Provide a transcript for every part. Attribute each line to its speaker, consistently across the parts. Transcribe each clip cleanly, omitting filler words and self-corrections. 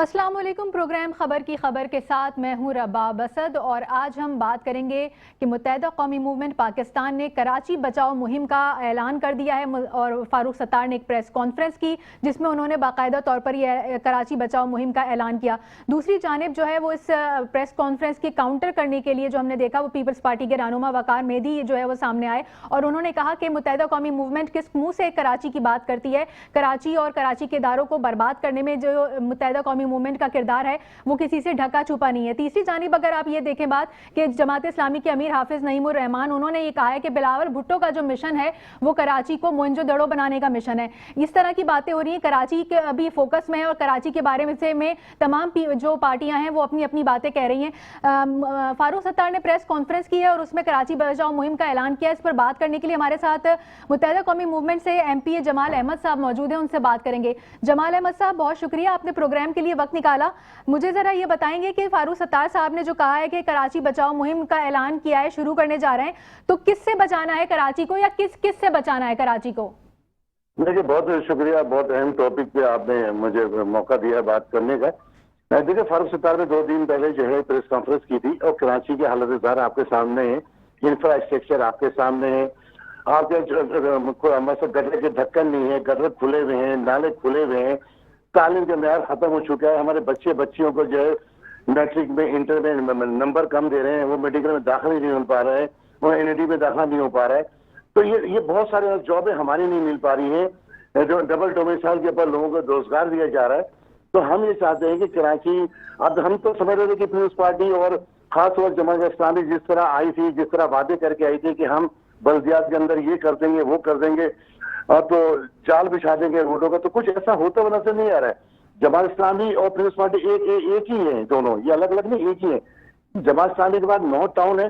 Speaker 1: अस्सलाम वालेकुम। प्रोग्राम खबर की खबर के साथ मैं हूं रबाब असद और आज हम बात करेंगे कि मुत्तहिदा कौमी मूवमेंट पाकिस्तान ने कराची बचाओ मुहिम का ऐलान कर दिया है और फारूक सत्तार ने एक प्रेस कॉन्फ्रेंस की जिसमें उन्होंने बाकायदा तौर पर ये कराची बचाओ मुहिम का ऐलान किया। दूसरी जानिब जो है वो इस प्रेस कॉन्फ्रेंस की काउंटर करने के लिए जो हमने देखा वो पीपल्स पार्टी के रहनुमा वकार मेहदी जो है वो सामने आए और उन्होंने कहा कि मुत्तहिदा कौमी मूवमेंट किस मुँह से कराची की बात करती है। कराची और कराची के इदारों को बर्बाद करने में जो मुत्तहिदा कौमी मूवमेंट का किरदार है वो किसी से ढका छुपा नहीं है। तीसरी जानिब अगर आप ये देखें बात कि जमात इस्लामी के अमीर हाफिज नईमुर रहमान उन्होंने ये कहा है कि बिलावल भुट्टो का जो मिशन है वो कराची को मोहनजोदड़ो बनाने का मिशन है। इस तरह की बातें हो रही हैं। कराची के अभी फोकस में है और कराची के बारे में तमाम जो पार्टियां हैं वो अपनी अपनी बातें कह रही हैं। फारूक सत्तार ने प्रेस कॉन्फ्रेंस की है और उसमें कराची बचाओ मुहिम का ऐलान किया। इस पर बात करने के लिए हमारे साथ मुत्तहिदा कौमी मूवमेंट से MP जमाल अहमद साहब मौजूद हैं, उनसे बात करेंगे। जमाल अहमद साहब, बहुत शुक्रिया, आपने प्रोग्राम के लिए वक्त निकाला। मुझे जरा ये बताएंगे कि फारूक सत्तार साहब ने जो कहा है कि कराची बचाओ मुहिम का ऐलान किया है, शुरू करने जा रहे हैं, तो किससे बचाना है कराची को या किस से बचाना है कराची को?
Speaker 2: देखिए, बहुत शुक्रिया, बहुत अहम टॉपिक पे आपने मुझे मौका दिया बात करने का। देखिए, फारूक सत्तार ने 2 दिन पहले जो है प्रेस कॉन्फ्रेंस की थी और कराची की हालत ज़ाहिर आपके सामने है, इंफ्रास्ट्रक्चर आपके सामने है, आपके मतलब गटर के ढक्कन नहीं है, गटर खुले हुए हैं, नाले खुले हुए हैं, तालीम का मेयार खत्म हो चुका है। हमारे बच्चियों को जो है मैट्रिक में इंटर में नंबर कम दे रहे हैं, वो मेडिकल में दाखिल नहीं हो पा रहे हैं, वो NED में दाखिल नहीं हो पा रहा है। तो ये बहुत सारे जॉबें हमारी नहीं मिल पा रही हैं, जो डबल डोमिसाइल के ऊपर लोगों को रोजगार दिया जा रहा है। तो हम ये चाहते हैं कि कराची, अब हम तो समझ रहे थे कि पीपल्स पार्टी और खासतौर जमात इस्लामी जिस तरह आई थी, जिस तरह वादे करके आई थी कि हम बल्दियात के अंदर ये कर देंगे, वो कर देंगे, और तो जाल बिछा देंगे रोडों का, तो कुछ ऐसा होता हुआ नजर नहीं आ रहा है। जमात इस्लामी और पीपल्स पार्टी एक ही है, दोनों ये अलग अलग नहीं, एक ही है। जमात इस्लामी के बाद 9 टाउन है,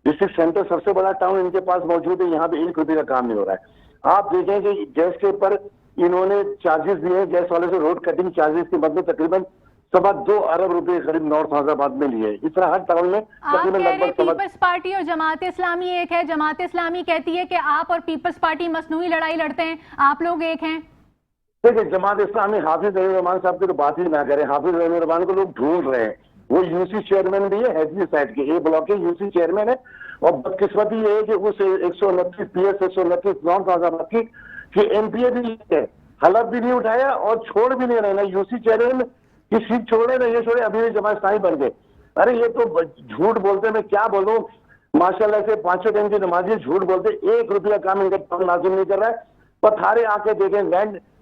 Speaker 2: डिस्ट्रिक्ट सेंटर सबसे बड़ा टाउन इनके पास मौजूद है, यहाँ पे 1 रुपये का काम नहीं हो रहा है। आप देखें कि गैस के ऊपर इन्होंने चार्जेस दिए, गैस वाले से रोड कटिंग चार्जेस के बदले तकरीबन 2.25 अरब रुपए करीब नॉर्थ हैदराबाद में लिए। इस तरह हर टाउन में तकरीबन लगभग
Speaker 1: पीपल्स पार्टी और जमात इस्लामी एक है। जमात इस्लामी कहती है कि आप और पीपल्स पार्टी मसनूई लड़ाई लड़ते हैं, आप लोग एक हैं।
Speaker 2: देखिए, जमात इस्लामी हाफिज रहमान साहब की तो बात ही ना करें। हाफिज रहमान को लोग ढूंढ रहे हैं, वो UC चेयरमैन भी है, हैदरी साइड के A ब्लॉक के UC चेयरमैन है। और बदकिस्मती ये है कि उस 129 PS 129 नॉर्थ हैदराबाद की MPA भी है, हलफ भी नहीं उठाया और छोड़ भी नहीं रहे ना UC चेयरमैन की सीट छोड़े ना ये छोड़े, अभी भी जमात इस्लामी बन गए। अरे ये तो झूठ बोलते, मैं क्या बोलूं, माशाल्लाह से 5 टाइम की नमाजी झूठ बोलते। 1 रुपया काम इनका नाजिम नहीं कर रहा है। पथारे आके देखें,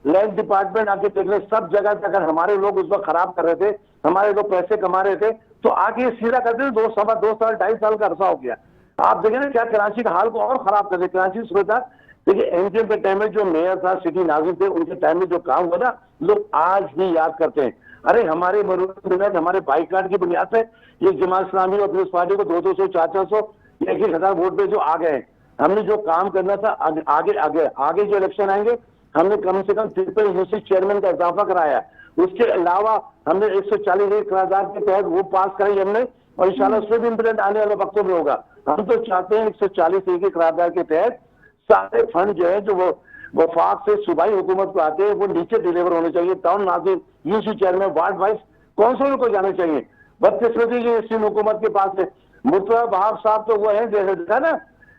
Speaker 2: लैंड डिपार्टमेंट आके देख रहे, सब जगह अगर हमारे लोग उस वक्त खराब कर रहे थे, हमारे लोग पैसे कमा रहे थे, तो आके सीधा करते थे। 2 साल 2.5 साल का अरसा हो गया। आप देखें ना क्या कराची का हाल को और खराब कर दे। कराची सुबह था, देखिए NGM के टाइम में जो मेयर था, सिटी नाजिम थे, उनके टाइम में जो काम हुआ ना, लोग आज भी याद करते हैं। अरे हमारे हमारे बाईकाट की बुनियाद पे ये जमात इस्लामी और पीपल्स पार्टी को 200, 400, 1,000 वोट पे जो आ गए, हमने जो काम करना था आगे जो इलेक्शन आएंगे, हमने कम से कम ट्रिपल UC चेयरमैन का इजाफा कराया। उसके अलावा हमने 140 करारदाद के तहत वो पास कराई हमने, और इंशाल्लाह उसमें भी इम्प्लीमेंट आने वाले वक्तों में होगा। हम तो चाहते हैं 140 की करारदाद के तहत सारे फंड जो है, जो वो वफाक से सूबाई हुकूमत को आते हैं, वो नीचे डिलीवर होने चाहिए। Town Nazim, UC chairman, ward wise council को जाने चाहिए। बदकिस्मती की इस हुकूमत के पास है। मुर्तजा वहाब साहब तो वो है, जैसे देखा ना,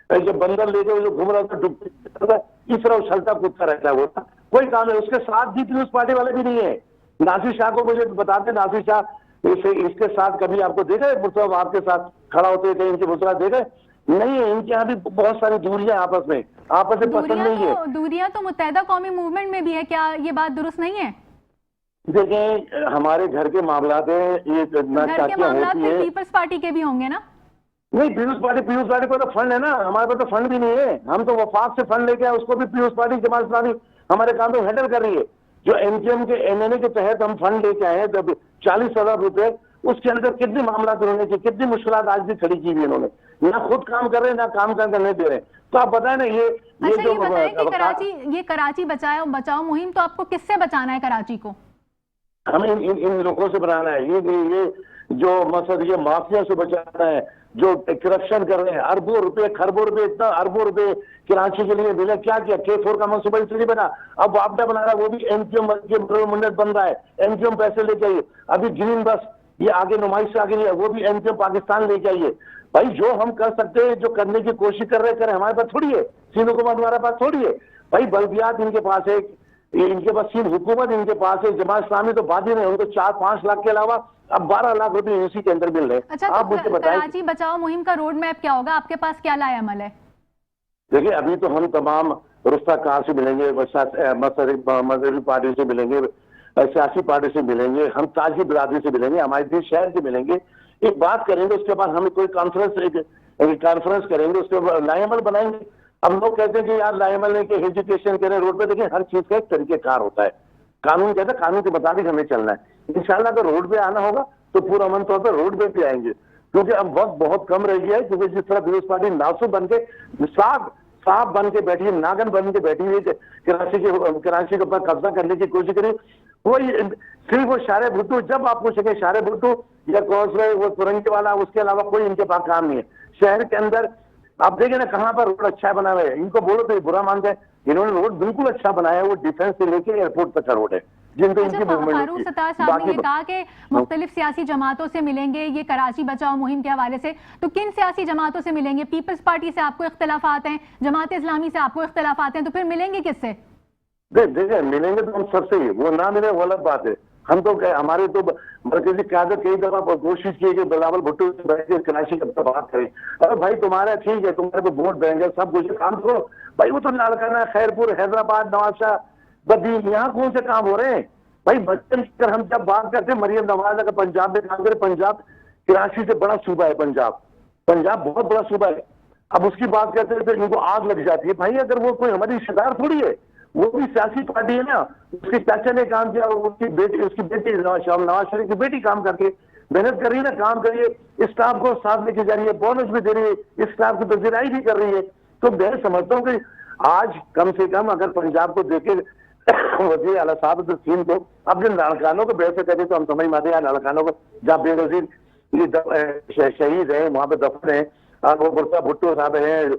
Speaker 2: जब बंदर लेके जो घूम रहा था, डुबता, इस तरह उछलता कूदता रहता है, वो कोई काम है। उसके साथ भी पीपल्स पार्टी वाले भी नहीं है। नासिर शाह को मुझे बताते, नासिर शाह इसके साथ कभी आपको देखा है मुर्तजा वहाब के साथ खड़ा होते थे, इनके मुर्तजा देखा नहीं है। इनके यहाँ भी बहुत सारी दूरियां आपस में पसंद नहीं है।
Speaker 1: दूरियां तो मुत्तहिदा कौमी मूवमेंट में भी है, क्या ये बात दुरुस्त नहीं है?
Speaker 2: देखें, हमारे घर के मामलात है, ये
Speaker 1: पीपल्स पार्टी के भी होंगे ना?
Speaker 2: नहीं, पीपल्स पार्टी को तो फंड है ना, हमारे पास तो फंड भी नहीं है। हम तो वफाक से फंड लेके आए, उसको भी पीपल्स पार्टी जमात इस्लामी हमारे काम को हैंडल कर रही है। जो NGM के NNA के तहत हम फंड लेके आए हैं, जब 40,000 रुपए, उसके अंदर कितने मामला होने चाहिए, कितनी मुश्किलात आज भी खड़ी की हुई इन्होंने, ना खुद काम कर रहे हैं, ना काम करने दे रहे हैं। तो आप बताएं ना, ये
Speaker 1: जो ये कराची बचाओ मुहिम, तो आपको किससे बचाना है कराची को?
Speaker 2: हमें इन लोगों से बनाना है। ये जो मतलब ये माफिया से बचाना है, जो करप्शन कर रहे हैं, अरबों रुपए खरबों रुपए, इतना अरबों रुपए कराची के लिए मिले, क्या किया? K4 का मनसूबा इसलिए बना, अब वापडा बना रहा है, वो भी एमक्यूएम मुन्नत बन रहा है, एमक्यूएम पैसे लेके आइए। अभी ग्रीन बस ये आगे नुमाइश से आगे नहीं है, वो भी एमक्यूएम पाकिस्तान लेके आइए। भाई जो हम कर सकते हैं, जो करने की कोशिश कर रहे हैं, करें, हमारे पास थोड़ी है, सिंध हुकूमत हमारे पास थोड़ी है भाई, बल्दियात इनके पास है, इनके पास सिंध हुकूमत इनके पास है, जमात इस्लामी तो बात ही नहीं, उनको 4-5 लाख के अलावा अब 12 लाख रुपए यूसी के अंदर मिल रहे हैं।
Speaker 1: अच्छा,
Speaker 2: आप मुझे बताएं,
Speaker 1: कराची बचाओ मुहिम का रोड मैप क्या होगा? आपके पास क्या लाए अमल है?
Speaker 2: देखिए अभी तो हम तमाम रुस्ताकार से मिलेंगे, मजहबी पार्टी से मिलेंगे, सियासी पार्टी से मिलेंगे, हम ताजी बिरादरी से मिलेंगे, हमारे दिल शहर से मिलेंगे, एक बात करेंगे, उसके बाद हम कोई कॉन्फ्रेंस करेंगे, उसके बाद लाएमल बनाएंगे। अब लोग कहते हैं कि यार लाएमल ने कि एजुकेशन करें, रोड पे, देखिए हर चीज का एक तरीकेकार होता है, कानून कहता है कानून के मुताबिक हमें चलना है। इंशाल्लाह अगर रोड पे आना होगा तो पूरा अमन तौर पर रोड पे भी आएंगे, क्योंकि अब वक्त बहुत कम रह गया है, क्योंकि जिस तरह पीपल्स पार्टी नासुब बन के साफ बन के बैठी है, नागन बन के बैठी हुई, कराची के ऊपर कब्जा करने की कोशिश करी, वही सिर्फ वो शारे भुट्टू, जब आप पूछेंगे शारे भुट्टू या कौंसले वो तुरंगी वाला, उसके अलावा कोई इनके पास काम नहीं है शहर के अंदर। आप देखें ना कहाँ पर रोड अच्छा बना हुआ है, इनको बोलो तो ये बुरा मानते हैं, इन्होंने रोड बिल्कुल अच्छा बनाया है, वो डिफेंस से लेके एयरपोर्ट तक का रोड है, जिनको इनकी
Speaker 1: फारूक सत्तार साहब ने ये कहा कि मुख्तलिफ सियासी जमातों से मिलेंगे ये कराची बचाओ मुहिम के हवाले से, तो किन सियासी जमातों से मिलेंगे? पीपल्स पार्टी से आपको इख्तिलाफात हैं, जमात इस्लामी से आपको इख्तिलाफात हैं, तो फिर मिलेंगे किससे?
Speaker 2: देखिए मिलेंगे तो हम सबसे ही, वो ना मिले वो अलग बात है। हम तो हमारे तो मरकजी क़यादत कई दफा कोशिश की कि बिलावल भुट्टो से बैठ के कराची का बात करें, अरे भाई तुम्हारा ठीक है, तुम्हारे पे वोट देंगे, सब कुछ काम करो भाई, वो तो लालकाना, खैरपुर, हैदराबाद, नवाबशाह, बद्दी, यहाँ कौन से काम हो रहे हैं भाई? बच्चन कर हम जब बात करते हैं, मरियम नवाज अगर पंजाब में काम करे, पंजाब कराची से बड़ा सूबा है, पंजाब बहुत बड़ा सूबा है, अब उसकी बात करते हैं तो इनको आग लग जाती है। भाई अगर वो कोई हमारी रिश्तेदार थोड़ी है, वो भी सियासी पार्टी है ना, उसके चाचा ने काम किया, उसकी बेटी नवाज शरीफ की बेटी काम करके मेहनत कर रही है ना, काम करिए, स्टाफ को साथ लेके जा रही है, बोनस भी दे रही है, स्टाफ की पजीराई भी कर रही है। तो मैं समझता हूँ कि आज कम से कम अगर पंजाब को देखे वजीर आला साहब तो सीन को अपने लड़कानों को वैसे कहते तो हम समझ माते यार, लड़कानों को जहाँ बेनजीर शहीद है वहां पे दफन है, वो मुर्तजा भुट्टो साहब है,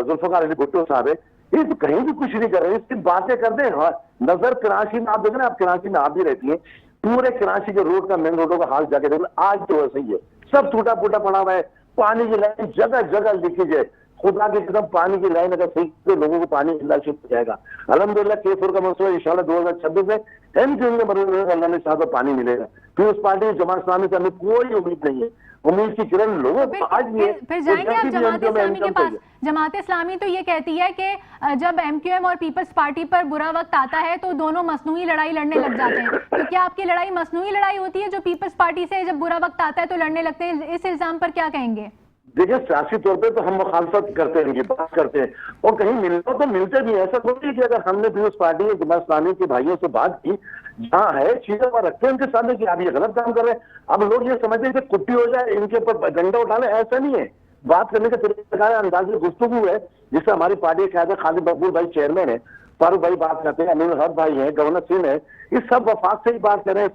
Speaker 2: जुल्फकार अली भुट्टो साहब है, ये तो कहीं भी कुछ नहीं कर रहे, इसकी बातें करते हैं। हाँ, नजर कराची में आप देखें ना, आप कराची में आप भी रहती हैं, पूरे कराची के रोड का, मेन रोडों का हाल जाके देख लो, आज तो वैसे ही है, सब टूटा फूटा पड़ा हुआ है, पानी की लाइन जगह जगह लीकेज है, खुदा की कसम पानी की लाइन अगर सही तो लोगों को पानी मिलना शुरू हो जाएगा। अल्हम्दुलिल्लाह K4 का मसला इंशाल्लाह 2026 में अल्लाह ने चाहा तो पानी मिलेगा। फिर उस पार्टी जमात इस्लामी से हमें कोई उम्मीद नहीं है, उम्मीद की किरण लोगों को आज भी है।
Speaker 1: फिर जाएंगे आप जमात इस्लामी के पास? जमात इस्लामी तो ये कहती है कि जब MQM और पीपल्स पार्टी पर बुरा वक्त आता है तो दोनों मसनूई लड़ाई लड़ने लग जाते हैं, तो क्या आपकी लड़ाई मसनूई लड़ाई होती है जो पीपल्स पार्टी से जब बुरा वक्त आता है तो लड़ने लगते हैं? इस इल्जाम पर क्या कहेंगे?
Speaker 2: देखिए सियासी तौर पे तो हम मुखालफत करते हैं, बात करते हैं, और कहीं मिलना तो मिलते भी, ऐसा थोड़ी कि अगर हमने पीपल्स पार्टी या जमात इस्लामी के भाइयों से बात की, जहाँ है चीजें वहां रखते हैं उनके सामने कि आप ये गलत काम कर रहे हैं। अब लोग ये समझते हैं कि कुट्टी हो जाए, इनके ऊपर डंडा उठा ले, ऐसा नहीं है। बात करने का तरीका अंदाज गुफ्तगू है, जिससे हमारी पार्टी के खालिद मकबूल भाई चेयरमैन है, फारूक भाई बात करते हैं, अमीन हक भाई है, गवर्नर सिंह है, ये सब वफाक से ही बात कर रहे हैं,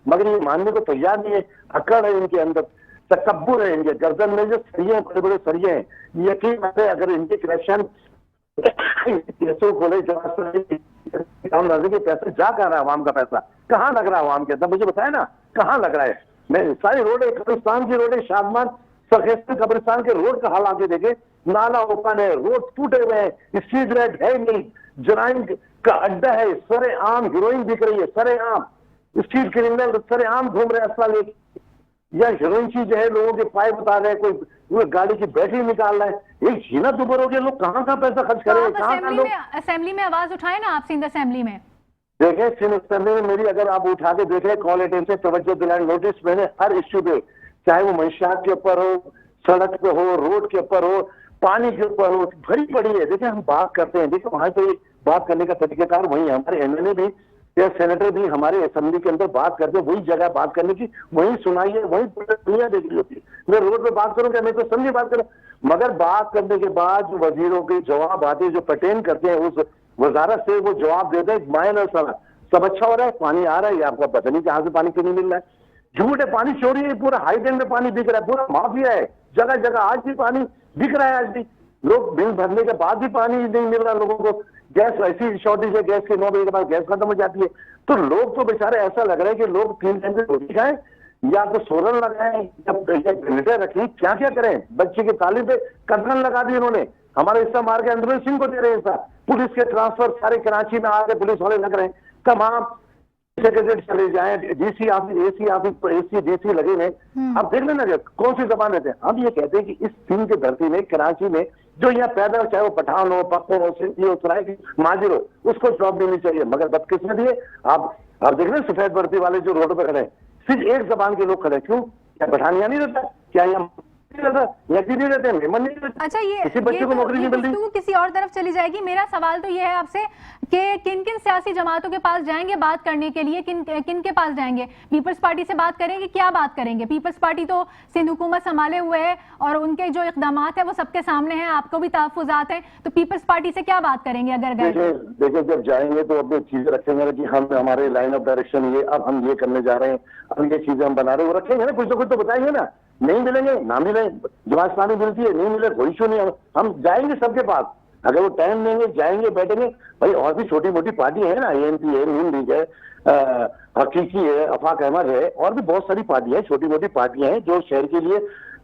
Speaker 2: मगर ये मानने को तैयार नहीं है, अकड़ है इनके अंदर, तकब्बुर है इनके गर्दन में, जो सरिये हैं, बड़े बड़े सरिये हैं, यकीन है अगर इनके करप्शन केसों खोले, पैसे जा कर रहा है, आवाम का पैसा कहाँ लग रहा है आवाम के अंदर, मुझे बताया ना कहाँ लग रहा है। मैं सारी रोड है, कब्रिस्तान की रोड है, शादमान सखेस्तर कब्रिस्तान के रोड का हाल आके देखे, नाला ओपन है, रोड टूटे हुए हैं, स्ट्रीट लाइट है नहीं, जराइम का अड्डा है, सरेआम हीरोइन बिक रही है, सरेआम स्ट्रीट क्रिमिनल सरेआम घूम रहे असला लेके, या हीरोइन जो है लोगों के पाए बता रहे हैं, कोई गाड़ी की बैटरी निकाल रहा है, एक झीना दुबर हो गया, लोग कहाँ पैसा खर्च करें, कहाँ लोग
Speaker 1: असेंबली में आवाज उठाए ना आप, सिंध असेंबली में
Speaker 2: देखें, सिंध असेंबली में मेरी अगर आप उठा के देखें, कॉल अटेंशन तवज्जो दिलाए, नोटिस मैंने हर इश्यू पे, चाहे वो मंशियात के ऊपर हो, सड़क पे हो, रोड के ऊपर हो, पानी के ऊपर हो, भरी पड़ी है। देखिए हम बात करते हैं, देखिए वहां पे बात करने का तरीकाकार वही है, हमारे MLA भी या सेनेटर भी हमारे असेंबली के अंदर बात करते हैं, वही जगह बात करने की, वही सुनाई है, वही दुनिया देख रही होती है। मैं रोड पे बात करूंगा, मैं तो समझी बात करूँ, मगर बात करने के बाद जो वजीरों के जवाब आते, जो पर्टेन करते हैं उस वजारत से, वो जवाब देते हैं मायनर सब अच्छा हो रहा है, पानी आ रहा है, आपका पता नहीं कहाँ से पानी क्यों नहीं मिल रहा है, झूठ है, पानी चोरी है, पूरा हाई डेन में पानी बिक रहा है, पूरा माफिया है, जगह जगह आज भी पानी बिक रहा है। आज भी लोग बिल भरने के बाद भी पानी नहीं मिल रहा लोगों को। गैस ऐसी शॉर्टेज है, गैस के 9 बजे के बाद गैस खत्म हो जाती है। तो लोग तो बेचारे ऐसा लग रहा है कि लोग 3 टाइम की रोटी खाएं या तो सोलर लगाएं या जनरेटर रखें, क्या क्या करें। बच्चे की तालीम पे कतरन लगा दी उन्होंने। हमारा हिस्सा मार के अंदर सिंह को दे रहे हिस्सा, पुलिस के ट्रांसफर सारे कराची में आके पुलिस वाले लग रहे हैं। तमाम सेक्रेटरी चले जाए, DC office, AC office, AC DC लगे हुए। आप देख लेना कौन सी जबान देते हैं। हम ये कहते हैं कि इस सिंध की धरती में, कराची में जो यहाँ पैदा हो, चाहे वो पठान हो, पख्तून हो, सिंधी हो, सराइकी माजिर हो, उसको जॉब देनी चाहिए। मगर बदकिस्मती है, आप देख रहे हैं सफेद वर्दी वाले जो रोड पे खड़े हैं, सिर्फ एक जबान के लोग खड़े। क्यों? क्या पठानिया नहीं रहता? क्या यहाँ नहीं रहते, मेहमान नहीं रहते?
Speaker 1: अच्छा, ये
Speaker 2: किसी बच्चे को नौकरी नहीं मिल रही,
Speaker 1: तो किसी और तरफ चली जाएगी। मेरा सवाल तो ये है आपसे कि किन किन सियासी जमातों के पास जाएंगे बात करने के लिए, किन के पास जाएंगे? पीपल्स पार्टी से बात करेंगे? क्या बात करेंगे? पीपल्स पार्टी तो सिंध हुकूमत संभाले हुए है और उनके जो इकदामात है वो सबके सामने हैं, आपको भी तहफ्फुज़ात हैं, तो पीपल्स पार्टी से क्या बात करेंगे अगर गए?
Speaker 2: देखिए जब जाएंगे तो अपनी चीजें रखेंगे कि हम हमारे लाइन ऑफ डायरेक्शन ये, अब हम ये करने जा रहे हैं, अब ये चीजें हम बना रहे हैं, वो रखेंगे ना, कुछ तो बताएंगे ना। नहीं मिलेंगे ना मिले, जमात इस्लामी मिलती है, नहीं मिले कोई इशू नहीं है, हम जाएंगे सबके पास। अगर वो टाइम देंगे, जाएंगे, बैठेंगे। भाई और भी छोटी मोटी पार्टी है ना, ANP है, नून लीग है, हकीकी है, अफाक अहमद है, और भी बहुत सारी पार्टियां हैं, छोटी मोटी पार्टियां हैं जो शहर के लिए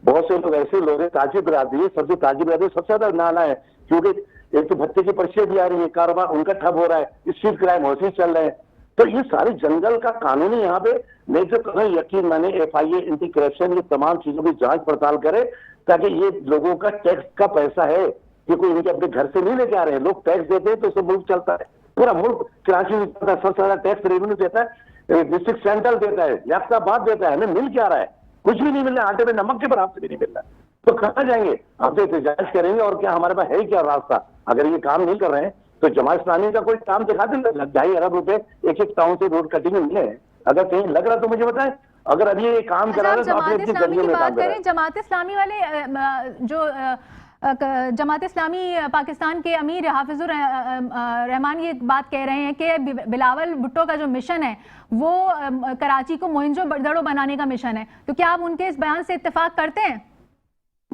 Speaker 2: बहुत से लोग ऐसे लोग हैं। ताजी बिरादरी है, सबसे ताजी बिरादरी सबसे ज्यादा नाला है, क्योंकि एक तो भत्ते की पर्चियां भी आ रही है, कारोबार उनका ठप हो रहा है, स्ट्रीट क्राइम होती चल रहे हैं। तो ये सारे जंगल का कानूनी यहाँ पे मैं जो कहा, यकीन माने FIA, एंटी करप्शन, ये तमाम चीजों की जांच पड़ताल करे, ताकि ये लोगों का टैक्स का पैसा है कि कोई इनके अपने घर से नहीं लेके आ रहे हैं, लोग टैक्स देते हैं तो सब मुल्क चलता है, पूरा मुल्क। कराची में सबसे ज्यादा टैक्स रेवेन्यू देता है डिस्ट्रिक्ट सेंट्रल देता है, याफ्ताबाद देता है, हमें मिल क्या रहा है? कुछ भी नहीं मिल रहा है, आटे में नमक के बराबर भी नहीं मिल रहा है। तो कहाँ जाएंगे? आप तो एहतजाज करेंगे, और क्या हमारे पास है क्या रास्ता? अगर ये काम नहीं कर रहे हैं तो जमात इस्लामी का कोई काम दिखा दें, 2.5 अरब रुपए एक टाउन से रोड कटिंग में मिले हैं। अगर कहीं लग रहा तो मुझे बताएं। अगर अभी ये काम करा रहे तो अपने गलियों में काम करें।
Speaker 1: जमात इस्लामी वाले जो जमात इस्लामी पाकिस्तान के अमीर हाफिजुर रहमान ये बात कह रहे हैं कि बिलावल भुट्टो का जो मिशन है वो कराची को मोइंजो-दड़ो बनाने का मिशन है, तो क्या आप उनके इस बयान से इत्तेफाक करते हैं?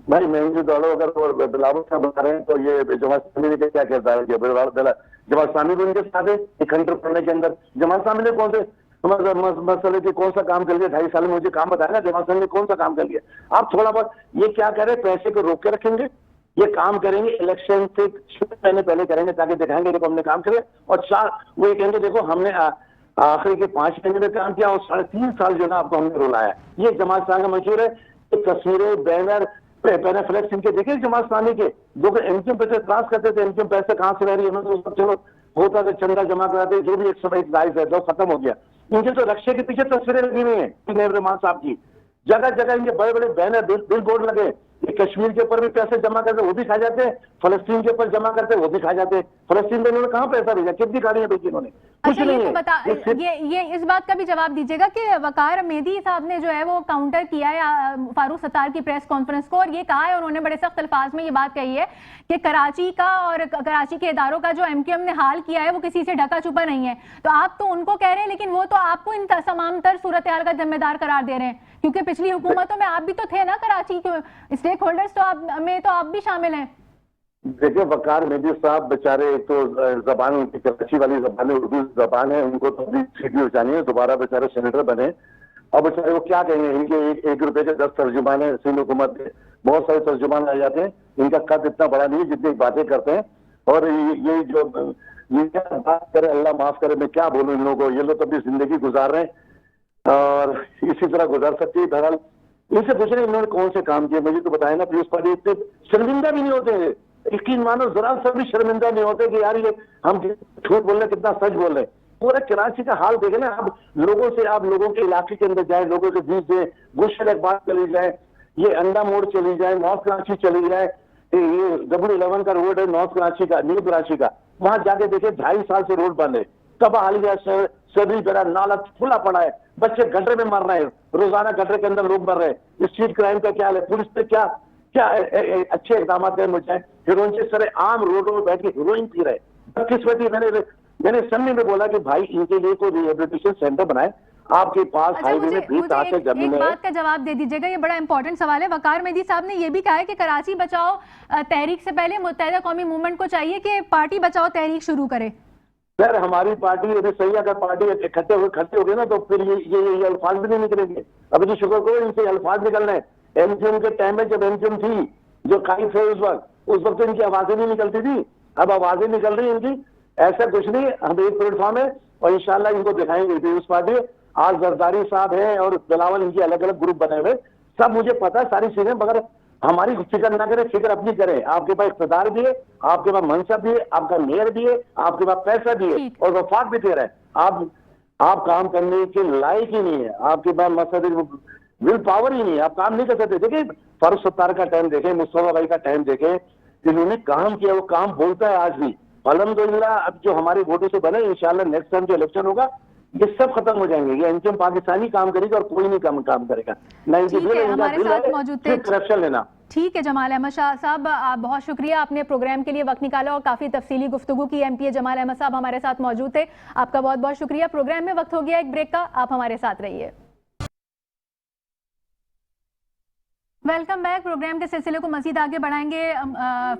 Speaker 2: भाई मोइंजो-दड़ो अगर बिलावल साहब बता रहे हैं तो ये जमात इस्लामी ने क्या कहता है? जमात इस्लामी भी उनके साथ है इकट्ठे करने के अंदर। जमात इस्लामी ने कौन से मसले की कौन सा काम कर लिया? 2.5 साल में मुझे काम बताया ना, जमात इस्लामी ने कौन सा काम कर लिया? आप थोड़ा बहुत ये क्या कह रहे हैं, पैसे को रोक के रखेंगे, ये काम करेंगे इलेक्शन से 6 महीने पहले करेंगे, ताकि दिखाएंगे देखो हमने काम किया। और 4 वो ये कहेंगे देखो हमने आखिरी के 5 महीने में काम किया, और 3.5 साल जो ना आपको हमने रुलाया। ये जमात इस्लामी का मंशूर है। तस्वीरें, बैनर, फ्लैक्स इनके देखे जमात इस्लामी के, जो एमक्यूएम पैसे त्रास करते थे, एमक्यूएम पैसे कहाँ से रह रही है, तो चलो होता था चंदा जमा कराते, जो भी 101 जायज है, जो खत्म हो गया। इनके तो रक्षे के पीछे तस्वीरें लगी हुई है रहमान साहब की, जगह जगह इनके बड़े बड़े बैनर, बिल बोर्ड लगे। ये कश्मीर के ऊपर भी पैसे जमा करते वो भी खा जाते हैं, फलस्तीन के ऊपर जमा करते वो भी खा जाते हैं। फलस्तीन में इन्होंने कहाँ पैसा भेजा? कितनी गाड़ियां भेजी इन्होंने? कुछ
Speaker 1: अच्छा,
Speaker 2: नहीं
Speaker 1: ये
Speaker 2: है।
Speaker 1: तो बता, ये इस बात का भी जवाब दीजिएगा कि वकार मेहदी साहब ने जो है वो काउंटर किया है फारूक सत्तार की प्रेस कॉन्फ्रेंस को, और ये कहा है, उन्होंने बड़े सख्त अल्फाज में ये बात कही है कि कराची का और कराची के इदारों का जो MQM ने हाल किया है वो किसी से ढका छुपा नहीं है। तो आप तो उनको कह रहे हैं, लेकिन वो तो आपको इन तमाम तर सूरत हाल का जिम्मेदार करार दे रहे हैं, क्योंकि पिछली हुकूमतों में आप भी तो थे ना कराची के स्टेक होल्डर्स, तो आप भी शामिल हैं।
Speaker 2: देखिए वकार मेहदी साहब बेचारे, एक तो जबान उनकी कराची वाली जबान है, उर्दू जबान है, उनको तो अभी सीट भी बचानी है, दोबारा बेचारे सेनेटर बने। और बेचारे वो क्या कहेंगे? इनके 1 रुपए के 10 तर्जुमान है सिंध हुकूमत के, बहुत सारे तर्जुमान आ जाते हैं। इनका कद इतना बड़ा नहीं है जितनी बातें करते हैं। और ये जो ये क्या बात करे, अल्लाह माफ करे, मैं क्या बोलूं इन लोगों को। ये लोग तो अपनी जिंदगी गुजार रहे हैं और इसी तरह गुजार सकती है। बहरहाल इनसे पूछ रहे इन्होंने कौन से काम किए, मुझे तो बताया ना। पीयूष पाटिल इतने शर्मिंदा भी नहीं होते, यकीन मानो जरा सा भी शर्मिंदा नहीं होते कि यार ये हम झूठ बोल रहे, कितना सच बोल रहे। पूरे कराची का हाल देखे ना आप, लोगों से, आप लोगों के इलाके के अंदर जाए, लोगों के बीच से गुलशन बात चली जाए, ये अंडा मोड़ चली जाए, नॉर्थ कराची चली जाए, ये W11 का रोड है नॉर्थ कराची का, न्यू कराची का, वहां जाके देखे 2.5 साल से रोड बंद है। तबाह हालिया सभी तरह नाला खुला पड़ा है, बच्चे गड्ढे में मर रहे हैं, रोजाना गड्ढे के अंदर लोग मर रहे हैं। स्ट्रीट क्राइम का क्या है? पुलिस पे क्या क्या अच्छे इकदाम मुझे हीरोइन से सरे आम रोडों में बैठ के हीरोइन पी रहे। किस्मती मैंने सन्नी में बोला कि भाई इनके लिए कोई रिहेबिलिटेशन सेंटर बनाए, आपके पास
Speaker 1: अच्छा,
Speaker 2: हाईवे में 20 हाथ से जमीन
Speaker 1: एक
Speaker 2: है।
Speaker 1: बात का जवाब दे दीजिएगा, ये बड़ा इंपॉर्टेंट सवाल है। वकार मेहदी साहब ने ये भी कहा है कि कराची बचाओ तहरीक से पहले मुत्तहिदा कौमी मूवमेंट को चाहिए कि पार्टी बचाओ तहरीक शुरू करे।
Speaker 2: सर हमारी पार्टी यदि सही, अगर पार्टी इकट्ठे हो गए ना तो फिर ये अल्फाज भी नहीं निकलेंगे। अभी तो शुक्र करो इनसे अल्फाज निकल रहे हैं। एमक्यूएम के टाइम में जब एमक्यूएम थी, जो काइफ है उस वक्त इनकी आवाजें नहीं निकलती थी, अब आवाजें निकल रही इनकी। ऐसा कुछ नहीं, हम एक प्लेटफॉर्म है और इंशाल्लाह इनको दिखाएंगे। पीपल्स पार्टी आज जरदारी साहब हैं और बिलावल, इनके अलग अलग ग्रुप बने हुए, सब मुझे पता है सारी चीजें, मगर हमारी फिक्र ना करें, फिक्र अपनी करें। आपके पास इख्तिदार भी है, आपके पास मनसब भी है, आपका मेयर भी है, आपके पास पैसा भी है और वफाक भी दे रहा है। आप काम करने के लायक ही नहीं है, आपके पास मसद विल पावर ही नहीं है, आप काम नहीं कर सकते। देखिए फारूक सत्तार का टाइम देखें, मुस्तफा भाई का टाइम देखें, जिन्होंने काम किया वो काम बोलता है आज भी। अल्हम्दुलिल्लाह अब जो हमारे वोटों से बने, इंशाल्लाह नेक्स्ट टाइम जो इलेक्शन होगा ये सब खत्म हो जाएंगे। ये एमक्यूएम पाकिस्तानी काम करेगा और कोई नहीं काम करेगा।
Speaker 1: हमारे साथ मौजूद थे
Speaker 2: करप्शन लेना।
Speaker 1: ठीक है जमाल अहमद शाह साहब, बहुत शुक्रिया, आपने प्रोग्राम के लिए वक्त निकाला और काफी तफसीली गुफ्तगू की। एमपीए जमाल अहमद साहब हमारे साथ मौजूद थे, आपका बहुत बहुत शुक्रिया। प्रोग्राम में वक्त हो गया एक ब्रेक का, आप हमारे साथ रहिए। Welcome back. प्रोग्राम के सिलसिले को मजीद आगे बढ़ाएंगे।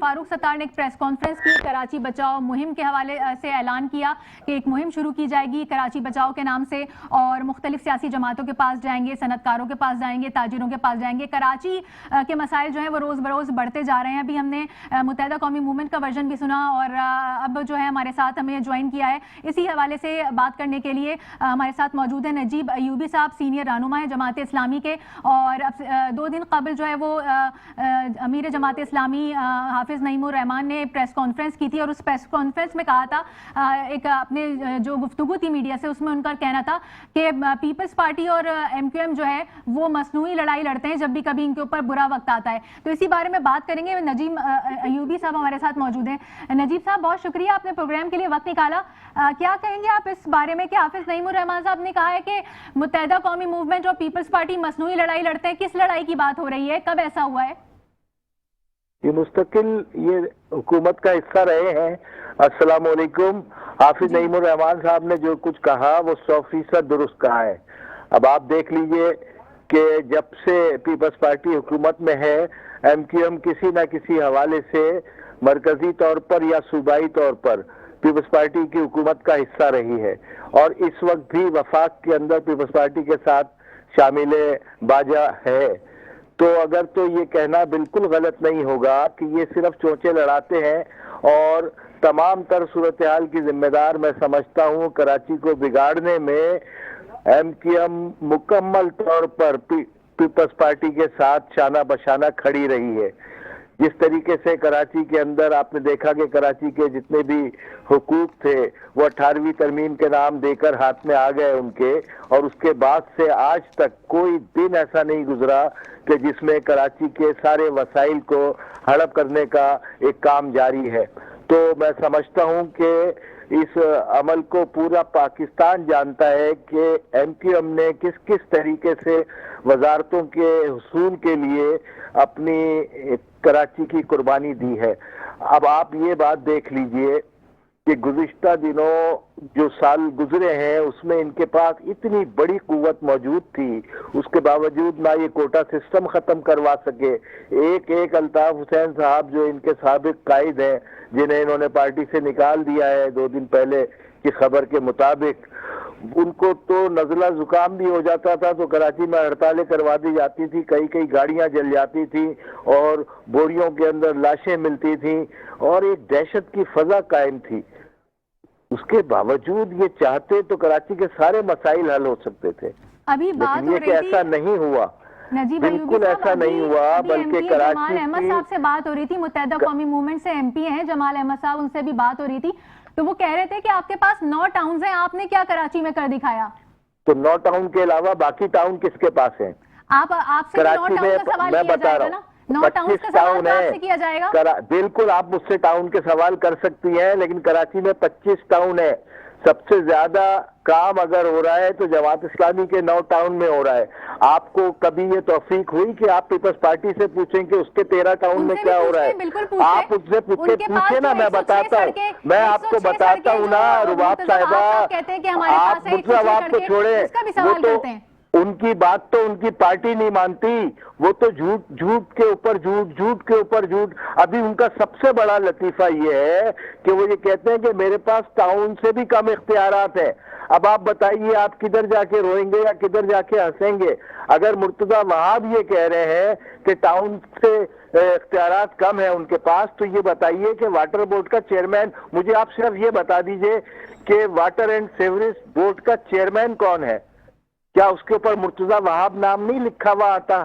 Speaker 1: फारूक सत्तार ने एक प्रेस कॉन्फ्रेंस की, कराची बचाओ मुहिम के हवाले से ऐलान किया कि एक मुहिम शुरू की जाएगी कराची बचाओ के नाम से, और मुख्तलिफ सियासी जमातों के पास जाएंगे, सनतकारों के पास जाएंगे, ताजिरों के पास जाएंगे। कराची के मसाइल जो है वो रोज़ बरोज़ बढ़ते जा रहे हैं। अभी हमने मुत्तहिदा कौमी मूवमेंट का वर्जन भी सुना और अब जो है हमारे साथ हमें ज्वाइन किया है इसी हवाले से बात करने के लिए हमारे साथ मौजूद है नजीब अयूबी साहब, सीनियर रहनुमा है जमात इस्लामी के। और अब 2 दिन कबल जो है वो अमीर जमात इस्लामी हाफिज नईमुर रहमान ने प्रेस कॉन्फ्रेंस की थी और उस प्रेस कॉन्फ्रेंस में कहा था, एक अपने जो गुफ्तगू थी मीडिया से उसमें उनका कहना था कि पीपल्स पार्टी और एमक्यूएम जो है वो मसनूई लड़ाई लड़ते हैं जब भी कभी इनके ऊपर बुरा वक्त आता है। तो इसी बारे में बात करेंगे। नजीब अयूबी साहब हमारे साथ मौजूद हैं। नजीब साहब बहुत शुक्रिया, आपने प्रोग्राम के लिए वक्त निकाला। क्या कहेंगे आप इस बारे में कि हाफिज नईमुर रहमान साहब ने कहा है कि मुत्तहिदा कौमी मूवमेंट और पीपल्स पार्टी मसनूई लड़ाई लड़ते हैं? किस लड़ाई की बात हो रही है, कब ऐसा हुआ है?
Speaker 3: ये मुस्तकिल ये हुकूमत का हिस्सा रहे हैं। अस्सलाम वालेकुम। हाफिज नईमुर रहमान साहब ने जो कुछ कहा वो 100% दुरुस्त कहा है। अब आप देख लीजिए कि जब से पीपल्स पार्टी हुकूमत में है, एमक्यूएम किसी न किसी हवाले से मरकजी तौर पर या सूबाई तौर पर पीपल्स पार्टी की हुकूमत का हिस्सा रही है और इस वक्त भी वफाक के अंदर पीपल्स पार्टी के साथ शामिल बाजा है। तो अगर तो ये कहना बिल्कुल गलत नहीं होगा कि ये सिर्फ चोंचे लड़ाते हैं और तमाम तर सूरत हाल की जिम्मेदार मैं समझता हूँ कराची को बिगाड़ने में एमक्यूएम मुकम्मल तौर पर पीपल्स पार्टी के साथ शाना बशाना खड़ी रही है। जिस तरीके से कराची के अंदर आपने देखा कि कराची के जितने भी हुकूक थे वो 18वीं तरमीम के नाम देकर हाथ में आ गए उनके, और उसके बाद से आज तक कोई दिन ऐसा नहीं गुजरा कि जिसमें कराची के सारे वसाइल को हड़प करने का एक काम जारी है। तो मैं समझता हूं कि इस अमल को पूरा पाकिस्तान जानता है कि एमक्यूएम ने किस किस तरीके से वजारतों के हुसूल के लिए अपनी कराची की कुर्बानी दी है। अब आप ये बात देख लीजिए कि गुज़िश्ता दिनों जो साल गुजरे हैं उसमें इनके पास इतनी बड़ी कुव्वत मौजूद थी, उसके बावजूद ना ये कोटा सिस्टम खत्म करवा सके। एक अल्ताफ हुसैन साहब जो इनके साबिक कायद हैं, जिन्हें इन्होंने पार्टी से निकाल दिया है 2 दिन पहले की खबर के मुताबिक, उनको तो नज़ला जुकाम भी हो जाता था तो कराची में हड़तालें करवा दी जाती थी, कई गाड़ियां जल जाती थी और बोरियों के अंदर लाशें मिलती थी और एक दहशत की फजा कायम थी। उसके बावजूद ये चाहते तो कराची के सारे मसाइल हल हो सकते थे।
Speaker 1: अभी बात हो रही थी,
Speaker 3: ऐसा नहीं हुआ, बिल्कुल ऐसा नहीं हुआ, बल्कि कराची
Speaker 1: अहमद साहब से बात हो रही थी, मुत्तहिदा कौमी मूवमेंट से एमपी हैं जमाल अहमद साहब, उनसे भी बात हो रही थी तो वो कह रहे थे कि आपके पास 9 टाउन्स हैं, आपने क्या कराची में कर दिखाया?
Speaker 3: तो 9 टाउन के अलावा बाकी टाउन किसके पास हैं?
Speaker 1: आपसे 9 टाउन का सवाल किया जाएगा ना? 9 टाउन का सवाल आपसे किया जाएगा?
Speaker 3: बिल्कुल आप मुझसे टाउन के सवाल कर सकती हैं, लेकिन कराची में 25 टाउन है। सबसे ज्यादा काम अगर हो रहा है तो जमात इस्लामी के 9 टाउन में हो रहा है। आपको कभी ये तौफीक हुई कि आप पीपल्स पार्टी से पूछें कि उसके 13 टाउन में क्या हो रहा है? आप उससे पूछे ना, मैं बताता हूँ, मैं आपको बताता हूँ ना रुबाब साहिबा। आप मुझसे आपको छोड़े, वो तो उनकी बात तो उनकी पार्टी नहीं मानती, वो तो झूठ झूठ के ऊपर झूठ, झूठ के ऊपर झूठ। अभी उनका सबसे बड़ा लतीफा ये है कि वो ये कहते हैं कि मेरे पास टाउन से भी कम इख्तियारात है। अब आप बताइए, आप किधर जाके रोएंगे या किधर जाके हंसेंगे? अगर मुर्तजा वहाब ये कह रहे हैं कि टाउन से इख्तियारात कम है उनके पास, तो ये बताइए कि वाटर बोर्ड का चेयरमैन, मुझे आप सिर्फ ये बता दीजिए कि वाटर एंड सीवरेज बोर्ड का चेयरमैन कौन है? क्या उसके ऊपर मुर्तजा वहाब नाम नहीं लिखा हुआ आता?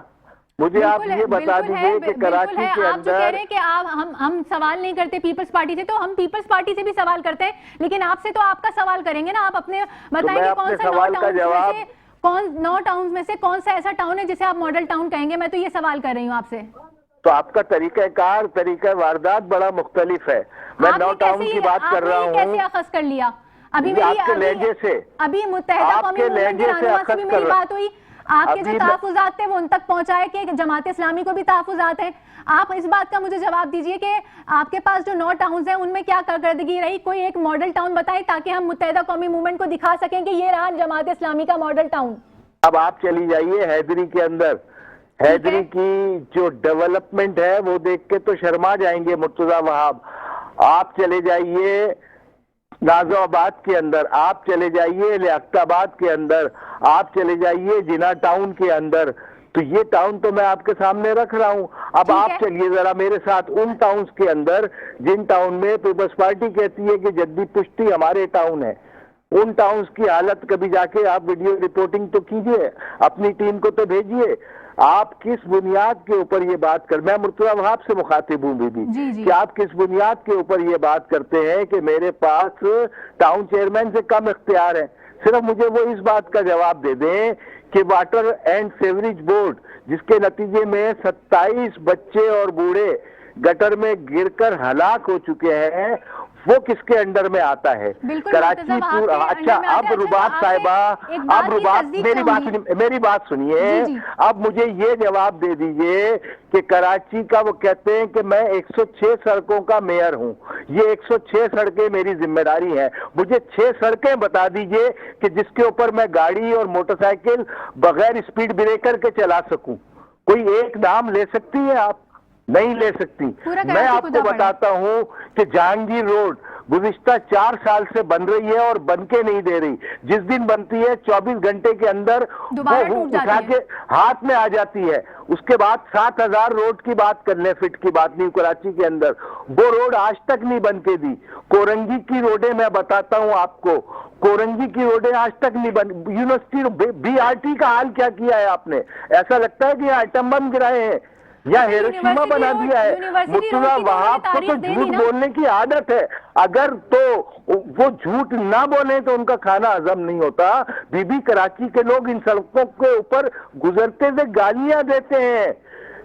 Speaker 3: मुझे आप ये बता दीजिए कि कराची के अंदर,
Speaker 1: आप जो कह रहे हैं कि आप हम सवाल नहीं करते पीपल्स पार्टी से, तो हम पीपल्स पार्टी से भी सवाल करते हैं, लेकिन आपसे तो आपका सवाल करेंगे ना। आप अपने बताएंगे कौन सा
Speaker 3: सवाल का जवाब,
Speaker 1: 9 टाउन में से कौन सा ऐसा टाउन है जिसे आप मॉडल टाउन कहेंगे? मैं तो ये सवाल कर रही हूँ आपसे।
Speaker 3: तो आपका तरीकाकार, तरीका वारदात बड़ा मुख्तलिफ है। मैं 9 टाउन की बात कर रहा हूँ।
Speaker 1: कैसे अखज़ कर लिया? अभी
Speaker 3: आपके लहजे से,
Speaker 1: अभी मुत्तहिदा कौमी मूवमेंट के रहनुमा से भी मेरी बात हुई। आपके जो तहफ़्फ़ुज़ात थे वो उन तक पहुंचाए कि जमात इस्लामी को भी तहफ़्फ़ुज़ात हैं। आप इस बात का मुझे जवाब दीजिए कि आपके पास जो 9 टाउन्स हैं उनमें क्या कारकर्दगी रही? कोई एक मॉडल टाउन बताए ताकि हम मुत्तहिदा कौमी मूवमेंट को दिखा सकें कि ये रहा जमात इस्लामी का मॉडल टाउन।
Speaker 3: अब आप चली जाइए हैदरी के अंदर, हैदरी की जो डेवलपमेंट है वो देख के तो शर्मा जाएंगे मुर्तजा वहाब। आप चले जाइए नाज़िबाद के अंदर, आप चले जाइए लियाकताबाद के अंदर, आप चले जाइए जिना टाउन के अंदर। तो ये टाउन तो मैं आपके सामने रख रहा हूं। अब आप चलिए जरा मेरे साथ उन टाउन्स के अंदर जिन टाउन में पीपल्स पार्टी कहती है कि जद्दी पुश्ती हमारे टाउन है। उन टाउन्स की हालत कभी जाके आप वीडियो रिपोर्टिंग तो कीजिए, अपनी टीम को तो भेजिए। आप किस बुनियाद के ऊपर ये बात कर, मैं मुर्तजा वहाब से मुखातिब हूँ बीबी, कि आप किस बुनियाद के ऊपर ये बात करते हैं कि मेरे पास टाउन चेयरमैन से कम इख्तियार है? सिर्फ मुझे वो इस बात का जवाब दे दें कि वाटर एंड सीवरेज बोर्ड, जिसके नतीजे में 27 बच्चे और बूढ़े गटर में गिरकर हलाक हो चुके हैं, वो किसके अंडर में आता है? कराची पूरा। अच्छा, अब रुबाब साहिबा, अब रुबाब मेरी बात सुनिए। अब मुझे ये जवाब दे दीजिए कि कराची का, वो कहते हैं कि मैं 106 सड़कों का मेयर हूं, ये 106 सड़कें मेरी जिम्मेदारी है। मुझे 6 सड़कें बता दीजिए कि जिसके ऊपर मैं गाड़ी और मोटरसाइकिल बगैर स्पीड ब्रेकर के चला सकूं। कोई एक नाम ले सकती है आप? नहीं ले सकती। मैं आपको बताता हूं कि जहांगीर रोड गुज़िश्ता 4 साल से बन रही है और बन के नहीं दे रही। जिस दिन बनती है 24 घंटे के अंदर वो उठा के हाथ में आ जाती है। उसके बाद 7000 रोड की बात कर ले, फिट की बात नहीं, कराची के अंदर वो रोड आज तक नहीं बन के दी। कोरंगी की रोडें मैं बताता हूं आपको, कोरंगी की रोडें आज तक नहीं बन। यूनिवर्सिटी BRT का हाल क्या किया है आपने? ऐसा लगता है कि आइटम बम गिराए हैं या हिरोशिमा बना दिया है। मुर्तजा वहाब को तो झूठ बोलने की आदत है। अगर तो वो झूठ ना बोले तो उनका खाना हजम नहीं होता। बीबी, कराची के लोग इन सड़कों के ऊपर गुजरते हुए गालियां देते हैं,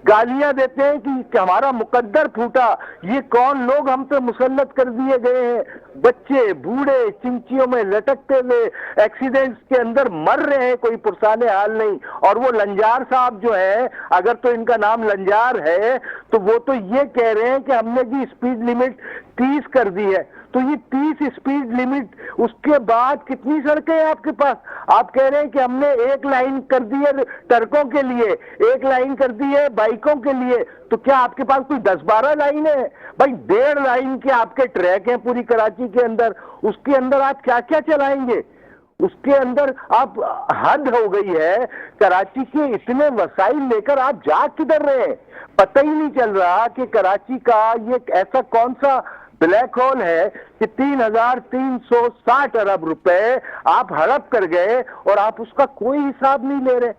Speaker 3: गालियां देते हैं कि हमारा मुकद्दर फूटा। ये कौन लोग हम पे मुसल्लत कर दिए गए हैं? बच्चे बूढ़े चिंचियों में लटकते हुए एक्सीडेंट्स के अंदर मर रहे हैं, कोई पुरसाने हाल नहीं। और वो लंजार साहब जो है, अगर तो इनका नाम लंजार है, तो वो तो ये कह रहे हैं कि हमने जी स्पीड लिमिट 30 कर दी है। तो ये 30 स्पीड लिमिट, उसके बाद कितनी सड़कें हैं आपके पास? आप कह रहे हैं कि हमने 1 लाइन कर दी है ट्रकों के लिए, 1 लाइन कर दी है बाइकों के लिए। तो क्या आपके पास कोई 10-12 लाइन है? भाई 1.5 लाइन के आपके ट्रैक हैं पूरी कराची के अंदर। उसके अंदर आप क्या क्या चलाएंगे? उसके अंदर आप, हद हो गई है। कराची के इतने वसाइल लेकर आप जा किधर रहे हैं? पता ही नहीं चल रहा कि कराची का ये ऐसा कौन सा ब्लैक होल है कि 3360 अरब रुपए आप हड़प कर गए और आप उसका कोई हिसाब नहीं ले रहे।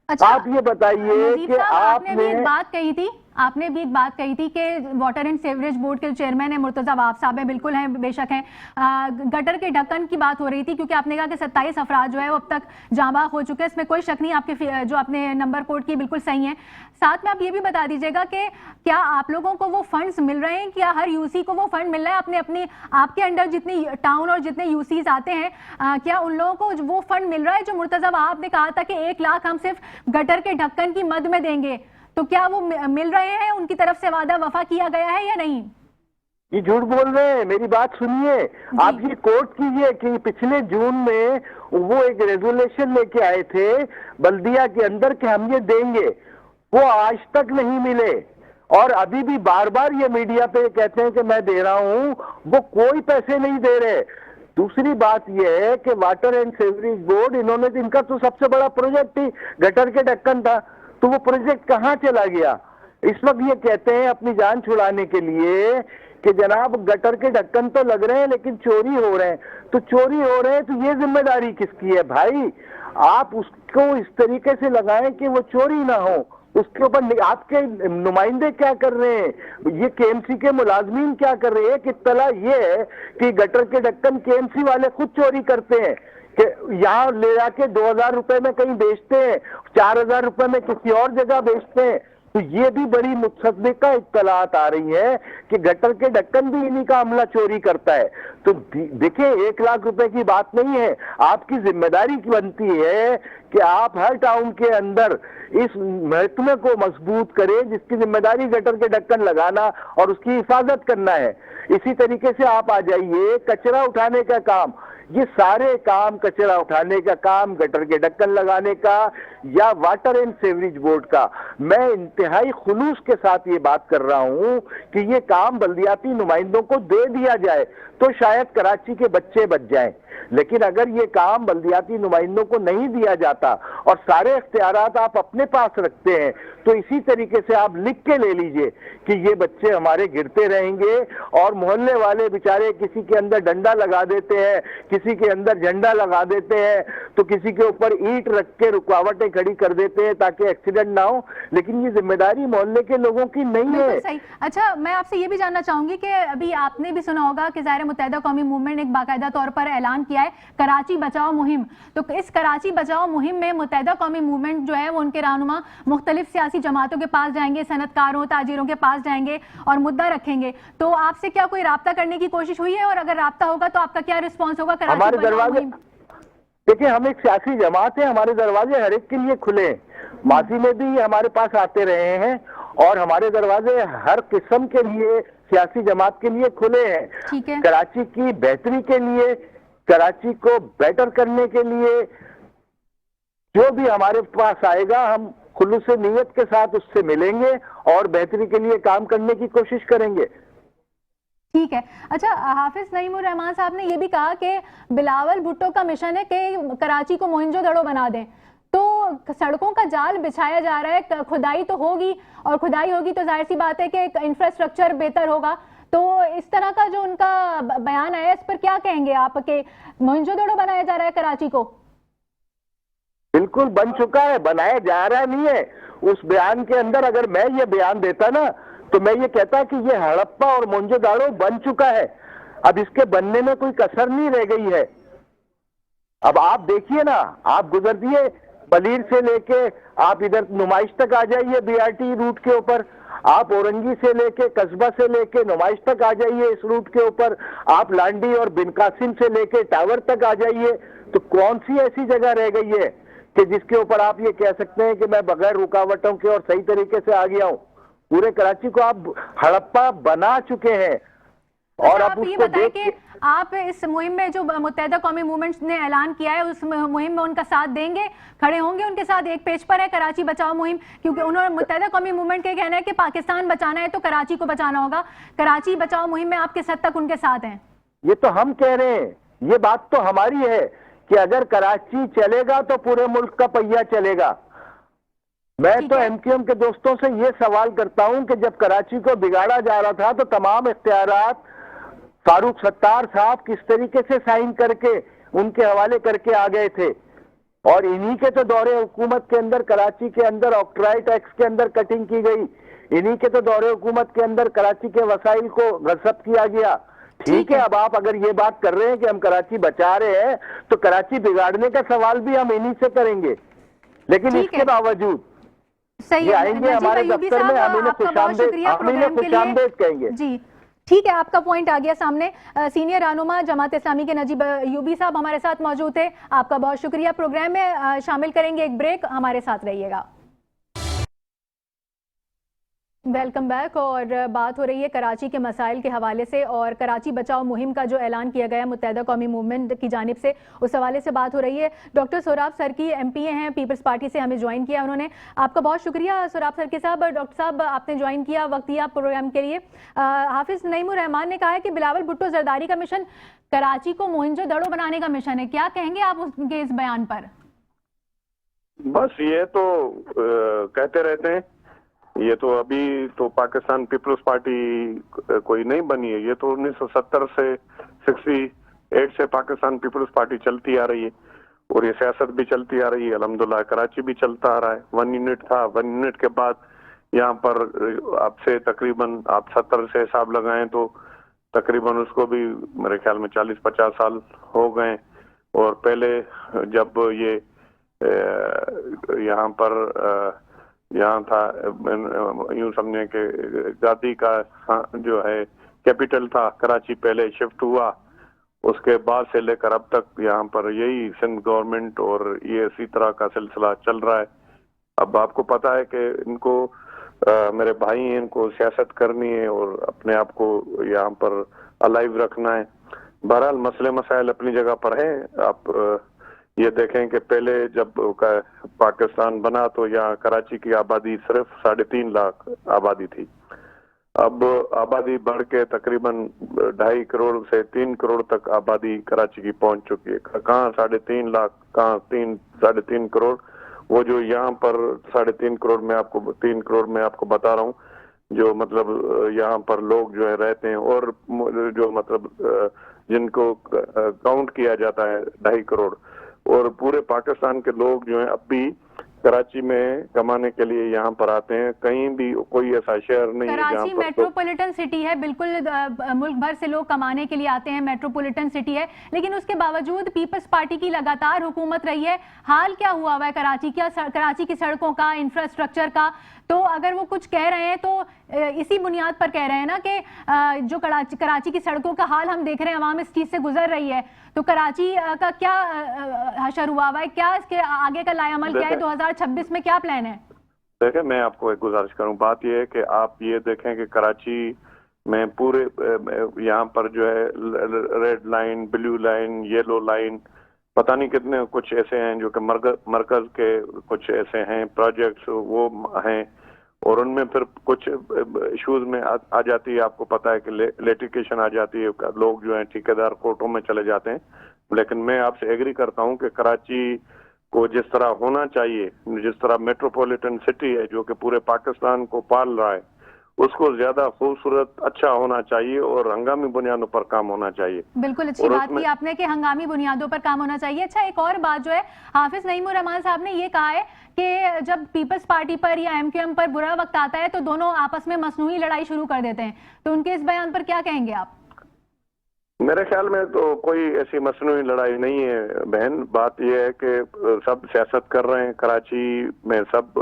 Speaker 1: अच्छा,
Speaker 3: आप ये बताइए कि आपने
Speaker 1: बात कही थी आपने भी एक बात कही थी कि वाटर एंड सीवरेज बोर्ड के चेयरमैन है मुर्तजा वाब साहब है, बिल्कुल हैं, बेशक हैं। गटर के ढक्कन की बात हो रही थी क्योंकि आपने कहा कि 27 अफराद जो है वो अब तक जांबाग हो चुके हैं, इसमें कोई शक नहीं, आपके जो आपने नंबर कोड की बिल्कुल सही है। साथ में आप ये भी बता दीजिएगा कि क्या आप लोगों को वो फंड्स मिल रहे हैं, क्या हर यूसी को वो फंड मिल रहा है? अपने आपके अंडर जितनी टाउन और जितने यूसीज आते हैं, क्या उन लोगों को वो फंड मिल रहा है जो मुर्तजा वाब ने कहा था कि 1 लाख हम सिर्फ गटर के ढक्कन की मद में देंगे? तो क्या वो मिल रहे हैं? उनकी तरफ से वादा वफा किया गया है या नहीं?
Speaker 3: ये झूठ बोल रहे हैं, मेरी बात सुनिए। आप ये कोट कीजिए कि पिछले जून में वो एक रेजोल्यूशन लेके आए थे बल्दिया के अंदर कि हम ये देंगे, वो आज तक नहीं मिले और अभी भी बार बार ये मीडिया पे कहते हैं कि मैं दे रहा हूं, वो कोई पैसे नहीं दे रहे। दूसरी बात यह है कि वाटर एंड सीवरेज बोर्ड, इनका तो सबसे बड़ा प्रोजेक्ट ही गटर के ढक्कन था, तो वो प्रोजेक्ट कहां चला गया? इस वक्त ये कहते हैं अपनी जान छुड़ाने के लिए कि जनाब गटर के ढक्कन तो लग रहे हैं लेकिन चोरी हो रहे हैं। तो चोरी हो रहे हैं तो ये जिम्मेदारी किसकी है भाई? आप उसको इस तरीके से लगाएं कि वो चोरी ना हो। उसके ऊपर आपके नुमाइंदे क्या कर रहे हैं, ये केएमसी के मुलाजमीन क्या कर रहे हैं? कि इत्तला ये है कि गटर के ढक्कन केएमसी वाले खुद चोरी करते हैं कि यहाँ ले जाके 2000 रुपए में कहीं बेचते हैं, 4000 रुपए में किसी और जगह बेचते हैं। तो ये भी बड़ी मुत्सद्दिका इत्तलात आ रही है कि गटर के ढक्कन भी इन्हीं का अमला चोरी करता है। तो देखिए 1 लाख रुपए की बात नहीं है, आपकी जिम्मेदारी बनती है कि आप हर टाउन के अंदर इस महकमे को मजबूत करें जिसकी जिम्मेदारी गटर के ढक्कन लगाना और उसकी हिफाजत करना है। इसी तरीके से आप आ जाइए कचरा उठाने का काम, ये सारे काम, कचरा उठाने का काम, गटर के ढक्कन लगाने का या वाटर एंड सीवरेज बोर्ड का, मैं इंतहाई खुलूस के साथ ये बात कर रहा हूं कि ये काम बल्दियाती नुमाइंदों को दे दिया जाए तो शायद कराची के बच्चे बच जाएं। लेकिन अगर ये काम बल्दियाती नुमाइंदों को नहीं दिया जाता और सारे इख्तियारात आप अपने पास रखते हैं, तो इसी तरीके से आप लिख के ले लीजिए कि ये बच्चे हमारे गिरते रहेंगे और मोहल्ले वाले बेचारे किसी के अंदर डंडा लगा देते हैं, किसी के अंदर झंडा लगा देते हैं, तो किसी के ऊपर ईंट रख के रुकावटें खड़ी कर देते हैं ताकि एक्सीडेंट ना हो। लेकिन ये जिम्मेदारी मोहल्ले के लोगों की नहीं है।
Speaker 1: सही। अच्छा, मैं आपसे ये भी जानना चाहूंगी कि अभी आपने भी सुना होगा कि ज़ाहिर मुत्तहिदा कौमी मूवमेंट ने एक बाकायदा तौर पर ऐलान किया है कराची बचाओ मुहिम। तो इस कराची बचाओ मुहिम में मुत्तहिदा कौमी मूवमेंट जो है वो उनके रहनुमा मुख्तलिफ सियासी जमातों के पास जाएंगे, सनतकारों, ताजिरों के पास जाएंगे और मुद्दा रखेंगे। तो आपसे क्या कोई राब्ता करने की कोशिश हुई है, और अगर राब्ता होगा तो आपका क्या रिस्पॉन्स होगा?
Speaker 3: हमारे दरवाजे, देखिए हम एक सियासी जमात है, हमारे दरवाजे हर एक के लिए खुले हैं। माजी में भी हमारे पास आते रहे हैं और हमारे दरवाजे हर किस्म के लिए सियासी जमात के लिए खुले हैं।
Speaker 1: ठीक है।
Speaker 3: कराची की बेहतरी के लिए, कराची को बेटर करने के लिए जो भी हमारे पास आएगा हम खुलूस नीयत के साथ उससे मिलेंगे और बेहतरी के लिए काम करने की कोशिश करेंगे।
Speaker 1: ठीक है। अच्छा, हाफिज नईमुर रहमान साहब ने यह भी कहा कि बिलावल भुट्टो का मिशन है कि कराची को मोहनजोदड़ो बना दें। तो सड़कों का जाल बिछाया जा रहा है, खुदाई तो होगी और खुदाई होगी तो जाहिर सी बात है कि इंफ्रास्ट्रक्चर बेहतर होगा। तो इस तरह का जो उनका बयान है इस पर क्या कहेंगे आप कि मोहनजोदड़ो बनाया जा रहा है कराची को?
Speaker 3: बिल्कुल बन चुका है, बनाया जा रहा नहीं है। उस बयान के अंदर अगर मैं ये बयान देता ना तो मैं ये कहता कि ये हड़प्पा और मोहनजोदड़ो बन चुका है, अब इसके बनने में कोई कसर नहीं रह गई है। अब आप देखिए ना, आप गुजर दिए बलीर से लेके आप इधर नुमाइश तक आ जाइए बीआरटी रूट के ऊपर, आप औरंगी से लेके कस्बा से लेके नुमाइश तक आ जाइए इस रूट के ऊपर, आप लांडी और बिन कासिम से लेके टावर तक आ जाइए। तो कौन सी ऐसी जगह रह गई है कि जिसके ऊपर आप ये कह सकते हैं कि मैं बगैर रुकावटों के और सही तरीके से आ गया हूं? पूरे कराची को आप हड़प्पा बना चुके हैं। और
Speaker 1: आप ये बताएं कि आप इस मुहिम में जो मुत्तहिदा कौमी मूवमेंट ने ऐलान किया है उस मुहिम में उनका साथ देंगे, खड़े होंगे उनके साथ? एक पेज पर है कराची बचाओ मुहिम, क्योंकि उन्होंने मुत्तहिदा कौमी मूवमेंट का कहना है कि पाकिस्तान बचाना है तो कराची को बचाना होगा। कराची बचाओ मुहिम में आप किस हद तक उनके साथ हैं?
Speaker 3: ये तो हम कह रहे हैं, ये बात तो हमारी है कि अगर कराची चलेगा तो पूरे मुल्क का पहिया चलेगा। मैं तो एमक्यूएम के दोस्तों से ये सवाल करता हूं कि जब कराची को बिगाड़ा जा रहा था तो तमाम इख्तियारात फारूक सत्तार साहब किस तरीके से साइन करके उनके हवाले करके आ गए थे, और इन्हीं के तो दौरे हुकूमत के अंदर कराची के अंदर ऑक्ट्राई टैक्स के अंदर कटिंग की गई, इन्हीं के तो दौरे हुकूमत के अंदर कराची के वसाइल को गसब किया गया। ठीक है, अब आप अगर ये बात कर रहे हैं कि हम कराची बचा रहे हैं, तो कराची बिगाड़ने का सवाल भी हम इन्हीं से करेंगे। लेकिन इसके बावजूद
Speaker 1: सही
Speaker 3: ये आएंगे हमारे दफ्तर में, हम इन्हें खुशामदीद कहेंगे।
Speaker 1: जी ठीक है, आपका पॉइंट आ गया सामने। सीनियर रहनुमा जमात इस्लामी के नजीब यूबी साहब हमारे साथ मौजूद थे, आपका बहुत शुक्रिया। प्रोग्राम में शामिल करेंगे एक ब्रेक, हमारे साथ रहिएगा। Welcome back. और बात हो रही है कराची के मसाइल के हवाले से और कराची बचाओ मुहिम का जो ऐलान किया गया मुत्तहिदा कौमी मूवमेंट की जानिब से, उस हवाले से बात हो रही है। डॉक्टर सोराब सरकी एमपीए हैं, पीपल्स पार्टी से हमें ज्वाइन किया उन्होंने। आपका बहुत शुक्रिया सोराब सरकी साहब। डॉक्टर साहब, आपने ज्वाइन किया, वक्त दिया प्रोग्राम के लिए। हाफिज नईमुर रहमान ने कहा है कि बिलावल भुट्टो जरदारी का मिशन कराची को मोहनजोदड़ो बनाने का मिशन है, क्या कहेंगे आप उनके इस बयान पर?
Speaker 4: बस ये तो कहते रहते हैं, ये तो अभी तो पाकिस्तान पीपल्स पार्टी कोई नहीं बनी है, ये तो 1970 से 68 से पाकिस्तान पीपल्स पार्टी चलती आ रही है और ये सियासत भी चलती आ रही है। अल्हम्दुलिल्लाह कराची भी चलता आ रहा है। 1 यूनिट था, 1 यूनिट के बाद यहाँ पर आपसे तकरीबन आप 70 से हिसाब लगाएं तो तकरीबन उसको भी मेरे ख्याल में 40-50 साल हो गए। और पहले जब ये यहाँ था, यूं समझे कि गादी का जो है कैपिटल था कराची, पहले शिफ्ट हुआ, उसके बाद से लेकर अब तक यहाँ पर यही सिंध गवर्नमेंट और ये इसी तरह का सिलसिला चल रहा है। अब आपको पता है कि इनको मेरे भाई हैं, इनको सियासत करनी है और अपने आप को यहाँ पर अलाइव रखना है। बहरहाल मसले मसाइल अपनी जगह पर हैं। आप ये देखें कि पहले जब पाकिस्तान बना तो यहाँ कराची की आबादी सिर्फ 3.5 लाख आबादी थी। अब आबादी बढ़ के तकरीबन 2.5 करोड़ से 3 करोड़ तक आबादी कराची की पहुंच चुकी है। कहाँ 3.5 लाख, कहाँ 3-3.5 करोड़। वो जो यहाँ पर 3.5 करोड़ में आपको 3 करोड़ में आपको बता रहा हूँ, जो मतलब यहाँ पर लोग जो है रहते हैं और जो मतलब जिनको काउंट किया जाता है 2.5 करोड़, और पूरे पाकिस्तान के लोग जो हैं अब भी कराची में कमाने के लिए यहाँ पर आते हैं। कहीं भी कोई ऐसा शहर नहीं है जहाँ पर
Speaker 1: कराची मेट्रोपॉलिटन सिटी है, बिल्कुल मुल्क भर से लोग कमाने के लिए आते हैं, मेट्रोपॉलिटन सिटी है, लेकिन उसके बावजूद पीपल्स पार्टी की लगातार हुकूमत रही है। हाल क्या हुआ हुआ है कराची की सड़कों का, इंफ्रास्ट्रक्चर का? तो अगर वो कुछ कह रहे हैं तो इसी बुनियाद पर कह रहे हैं ना कि जो कराची की सड़कों का हाल हम देख रहे हैं, अवाम इस चीज से गुजर रही है, तो कराची का क्या हशर हुआ हुआ है, क्या इसके आगे का लाएअमल क्या है, 2026 में क्या प्लान है?
Speaker 4: देखें, मैं आपको एक गुजारिश करूं, बात यह है कि आप ये देखें कि कराची में पूरे यहाँ पर जो है red line, blue line, yellow line, पता नहीं कितने कुछ ऐसे हैं जो कि मरकज के कुछ ऐसे हैं प्रोजेक्ट्स वो हैं, और उनमें फिर कुछ इश्यूज में आ जाती है। आपको पता है कि लिटिगेशन आ जाती है, लोग जो हैं ठेकेदार कोर्टों में चले जाते हैं। लेकिन मैं आपसे एग्री करता हूं कि कराची को जिस तरह होना चाहिए, जिस तरह मेट्रोपॉलिटन सिटी है जो कि पूरे पाकिस्तान को पाल रहा है, उसको ज्यादा खूबसूरत अच्छा होना चाहिए और हंगामी बुनियादों पर काम होना चाहिए।
Speaker 1: बिल्कुल अच्छी बात की आपने कि हंगामी बुनियादों पर काम होना चाहिए। अच्छा, एक और बात जो है, हाफिज नईमुर रहमान साहब ने ये कहा है कि जब पीपल्स पार्टी पर या एमक्यूएम पर बुरा वक्त आता है तो दोनों आपस में मसनूई लड़ाई शुरू कर देते हैं, तो उनके इस बयान पर क्या कहेंगे आप?
Speaker 4: मेरे ख्याल में तो कोई ऐसी मसनूई लड़ाई नहीं है बहन। बात यह है कि सब सियासत कर रहे हैं कराची में, सब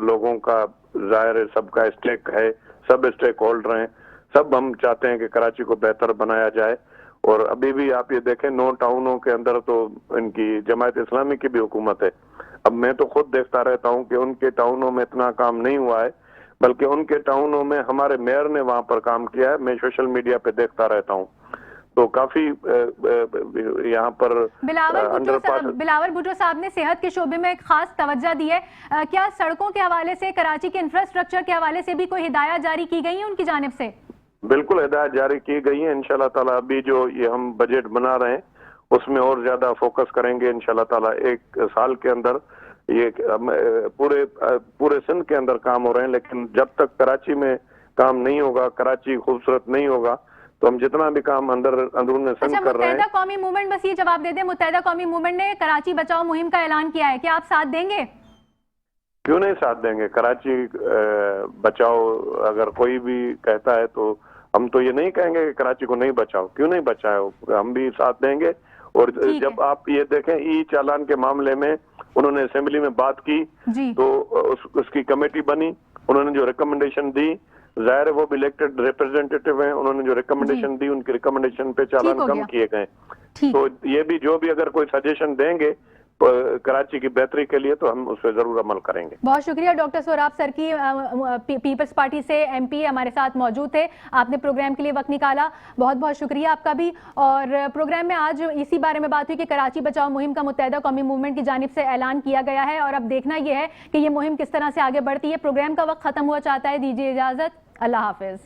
Speaker 4: लोगों का जाहिर है, सबका स्टेक है, सब स्टेक होल्डर हैं, सब हम चाहते हैं कि कराची को बेहतर बनाया जाए। और अभी भी आप ये देखें 9 टाउनों के अंदर तो इनकी जमात इस्लामी की भी हुकूमत है। अब मैं तो खुद देखता रहता हूँ कि उनके टाउनों में इतना काम नहीं हुआ है, बल्कि उनके टाउनों में हमारे मेयर ने वहां पर काम किया है। मैं सोशल मीडिया पे देखता रहता हूँ, तो काफी यहाँ पर
Speaker 1: बिलावल भुट्टो साहब ने सेहत के शोबे में एक खास तवज्जो दी है। क्या सड़कों के हवाले से, कराची के इंफ्रास्ट्रक्चर के हवाले से भी कोई हिदायत जारी की गई है उनकी जानिब से?
Speaker 4: बिल्कुल हिदायत जारी की गई है। इंशाल्लाह ताला अभी जो ये हम बजट बना रहे हैं उसमें और ज्यादा फोकस करेंगे इंशाल्लाह ताला। 1 साल के अंदर ये पूरे सिंध के अंदर काम हो रहे हैं, लेकिन जब तक कराची में काम नहीं होगा, कराची खूबसूरत नहीं होगा, तो हम जितना भी काम अंदरून सिंध कर रहे हैं।
Speaker 1: मुत्तहिदा कौमी मूवमेंट, बस ये जवाब दे दें, मुत्तहिदा कौमी मूवमेंट ने कराची बचाओ मुहिम का ऐलान किया है, क्या आप साथ देंगे?
Speaker 4: क्यों नहीं साथ देंगे? कराची बचाओ अगर कोई भी कहता है तो हम तो ये नहीं कहेंगे कि कराची को नहीं बचाओ, क्यों नहीं बचाओ, हम भी साथ देंगे। और जब आप ये देखें ई चालान के मामले में उन्होंने असेंबली में बात की तो उसकी कमेटी बनी, उन्होंने जो रिकमेंडेशन दी, जाहिर है वो भी इलेक्टेड रिप्रेजेंटेटिव हैं, उन्होंने जो रिकमेंडेशन दी उनकी रिकमेंडेशन पे चालान कम किए गए। तो ये भी जो भी अगर कोई सजेशन देंगे कराची की बेहतरी के लिए तो हम उस पर जरूर अमल करेंगे।
Speaker 1: बहुत शुक्रिया डॉक्टर सोहराब सरकी, पीपल्स पार्टी से एमपी हमारे साथ मौजूद थे, आपने प्रोग्राम के लिए वक्त निकाला, बहुत बहुत शुक्रिया आपका भी। और प्रोग्राम में आज इसी बारे में बात हुई कि कराची बचाओ मुहिम का मुत्तहिदा कौमी मूवमेंट की जानिब से ऐलान किया गया है और अब देखना यह है कि ये मुहिम किस तरह से आगे बढ़ती है। प्रोग्राम का वक्त खत्म हुआ चाहता है, दीजिए इजाजत, अल्लाह हाफिज।